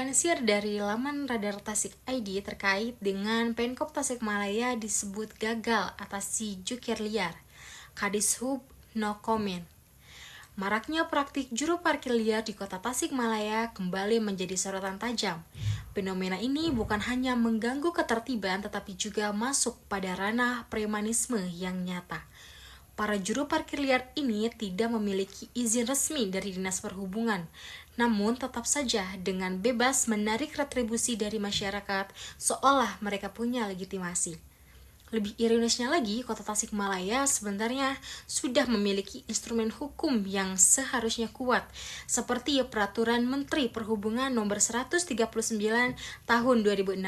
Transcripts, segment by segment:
Dilansir dari laman Radar Tasik ID terkait dengan Pemkop Tasikmalaya disebut gagal atasi jukir liar. Kadishub no comment. Maraknya praktik juru parkir liar di kota Tasikmalaya kembali menjadi sorotan tajam. Fenomena ini bukan hanya mengganggu ketertiban tetapi juga masuk pada ranah premanisme yang nyata. Para juru parkir liar ini tidak memiliki izin resmi dari Dinas Perhubungan, namun tetap saja dengan bebas menarik retribusi dari masyarakat seolah mereka punya legitimasi. Lebih ironisnya lagi, kota Tasikmalaya sebenarnya sudah memiliki instrumen hukum yang seharusnya kuat, seperti Peraturan Menteri Perhubungan Nomor 139 Tahun 2016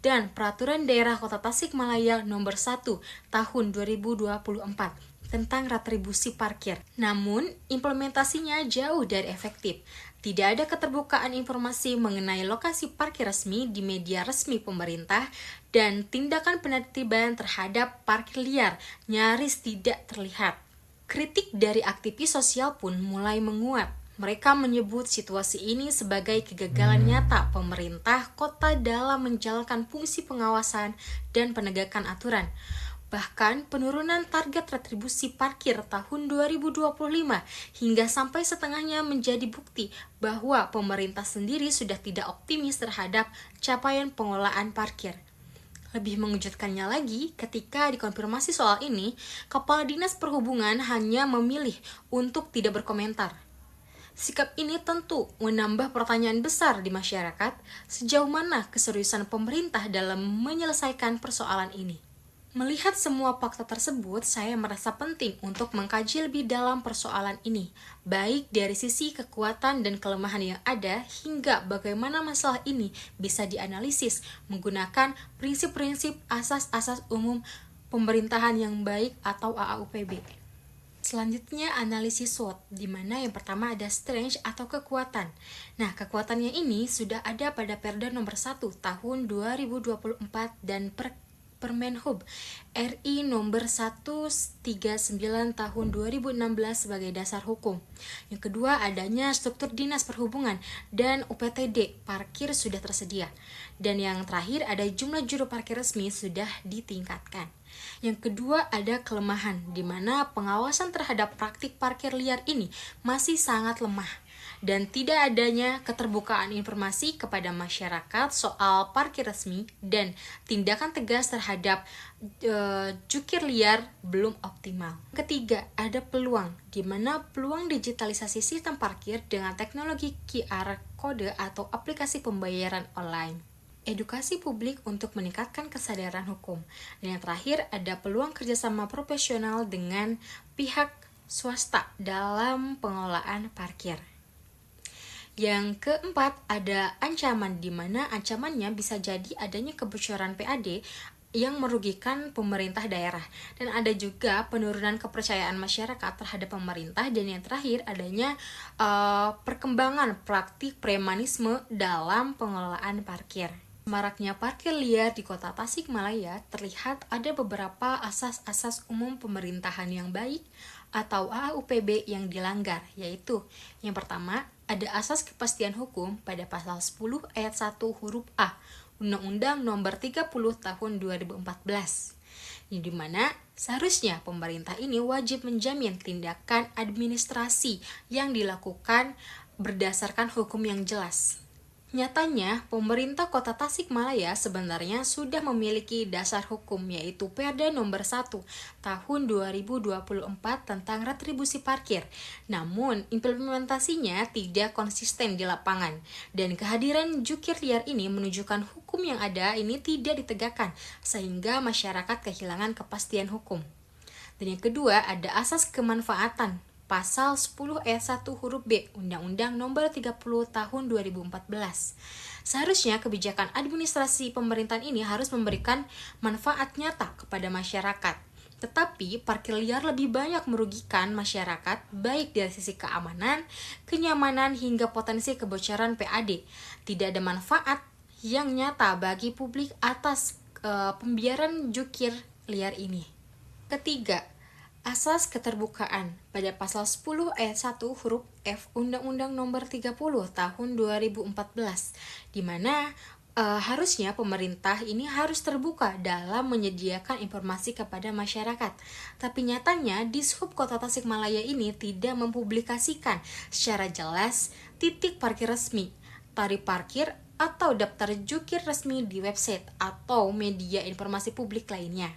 dan Peraturan Daerah Kota Tasikmalaya Nomor 1 Tahun 2024 tentang retribusi parkir. Namun, implementasinya jauh dari efektif. Tidak ada keterbukaan informasi mengenai lokasi parkir resmi di media resmi pemerintah dan tindakan penertiban terhadap parkir liar nyaris tidak terlihat. Kritik dari aktivis sosial pun mulai menguat. Mereka menyebut situasi ini sebagai kegagalan nyata pemerintah kota dalam menjalankan fungsi pengawasan dan penegakan aturan. Bahkan penurunan target retribusi parkir tahun 2025 hingga sampai setengahnya menjadi bukti bahwa pemerintah sendiri sudah tidak optimis terhadap capaian pengelolaan parkir. Lebih mengejutkannya lagi, ketika dikonfirmasi soal ini, Kepala Dinas Perhubungan hanya memilih untuk tidak berkomentar. Sikap ini tentu menambah pertanyaan besar di masyarakat, sejauh mana keseriusan pemerintah dalam menyelesaikan persoalan ini. Melihat semua fakta tersebut, saya merasa penting untuk mengkaji lebih dalam persoalan ini, baik dari sisi kekuatan dan kelemahan yang ada, hingga bagaimana masalah ini bisa dianalisis menggunakan prinsip-prinsip asas-asas umum pemerintahan yang baik atau AAUPB. Selanjutnya analisis SWOT, di mana yang pertama ada strength atau kekuatan. Nah, kekuatannya ini sudah ada pada Perda nomor 1 tahun 2024 dan Permenhub RI nomor 139 tahun 2016 sebagai dasar hukum. Yang kedua, adanya struktur Dinas Perhubungan dan UPTD parkir sudah tersedia. Dan yang terakhir, ada jumlah juru parkir resmi sudah ditingkatkan. Yang kedua, ada kelemahan, di mana pengawasan terhadap praktik parkir liar ini masih sangat lemah dan tidak adanya keterbukaan informasi kepada masyarakat soal parkir resmi dan tindakan tegas terhadap jukir liar belum optimal. Ketiga, ada peluang, di mana peluang digitalisasi sistem parkir dengan teknologi QR kode atau aplikasi pembayaran online. Edukasi publik untuk meningkatkan kesadaran hukum. Dan yang terakhir, ada peluang kerjasama profesional dengan pihak swasta dalam pengelolaan parkir. Yang keempat, ada ancaman, di mana ancamannya bisa jadi adanya kebocoran PAD yang merugikan pemerintah daerah. Dan ada juga penurunan kepercayaan masyarakat terhadap pemerintah. Dan yang terakhir, adanya perkembangan praktik premanisme dalam pengelolaan parkir. Maraknya parkir liar di kota Tasikmalaya terlihat ada beberapa asas-asas umum pemerintahan yang baik atau AAUPB yang dilanggar, yaitu yang pertama, ada asas kepastian hukum pada pasal 10 ayat 1 huruf A Undang-Undang Nomor 30 Tahun 2014, di mana seharusnya pemerintah ini wajib menjamin tindakan administrasi yang dilakukan berdasarkan hukum yang jelas. Nyatanya, pemerintah kota Tasikmalaya sebenarnya sudah memiliki dasar hukum, yaitu Perda nomor 1 tahun 2024 tentang retribusi parkir. Namun, implementasinya tidak konsisten di lapangan, dan kehadiran jukir liar ini menunjukkan hukum yang ada ini tidak ditegakkan, sehingga masyarakat kehilangan kepastian hukum. Dan yang kedua, ada asas kemanfaatan. Pasal 10 ayat 1 huruf B Undang-Undang Nomor 30 Tahun 2014. Seharusnya kebijakan administrasi pemerintahan ini harus memberikan manfaat nyata kepada masyarakat. Tetapi parkir liar lebih banyak merugikan masyarakat baik dari sisi keamanan, kenyamanan hingga potensi kebocoran PAD. Tidak ada manfaat yang nyata bagi publik atas pembiaran jukir liar ini. Ketiga, Asas keterbukaan pada pasal 10 ayat 1 huruf F Undang-Undang Nomor 30 Tahun 2014, di mana harusnya pemerintah ini harus terbuka dalam menyediakan informasi kepada masyarakat. Tapi nyatanya Dishub Kota Tasikmalaya ini tidak mempublikasikan secara jelas titik parkir resmi, tarif parkir, atau daftar jukir resmi di website atau media informasi publik lainnya.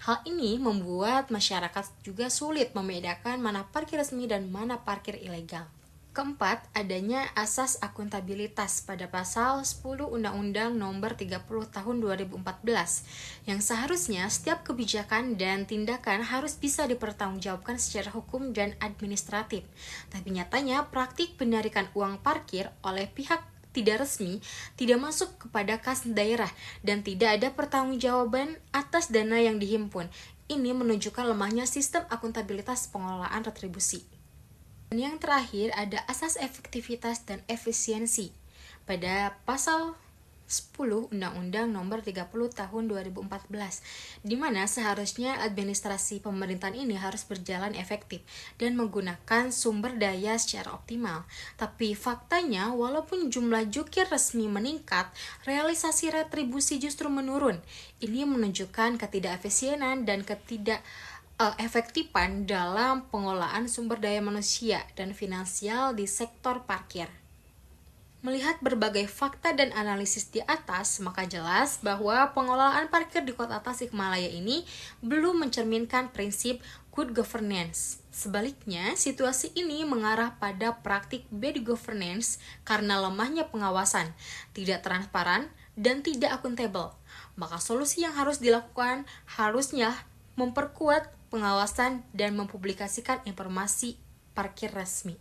Hal ini membuat masyarakat juga sulit membedakan mana parkir resmi dan mana parkir ilegal. Keempat, adanya asas akuntabilitas pada pasal 10 Undang-Undang Nomor 30 Tahun 2014, yang seharusnya setiap kebijakan dan tindakan harus bisa dipertanggungjawabkan secara hukum dan administratif. Tapi nyatanya praktik penarikan uang parkir oleh pihak tidak resmi tidak masuk kepada kas daerah dan tidak ada pertanggungjawaban atas dana yang dihimpun. Ini menunjukkan lemahnya sistem akuntabilitas pengelolaan retribusi. Dan yang terakhir ada asas efektivitas dan efisiensi pada pasal 10 Undang-Undang Nomor 30 Tahun 2014, di mana seharusnya administrasi pemerintahan ini harus berjalan efektif dan menggunakan sumber daya secara optimal. Tapi faktanya walaupun jumlah jukir resmi meningkat, realisasi retribusi justru menurun. Ini menunjukkan ketidakefisienan dan efektifan dalam pengelolaan sumber daya manusia dan finansial di sektor parkir. Melihat berbagai fakta dan analisis di atas, maka jelas bahwa pengelolaan parkir di Kota Tasikmalaya ini belum mencerminkan prinsip good governance. Sebaliknya, situasi ini mengarah pada praktik bad governance karena lemahnya pengawasan, tidak transparan, dan tidak akuntabel. Maka solusi yang harus dilakukan harusnya memperkuat pengawasan dan mempublikasikan informasi parkir resmi.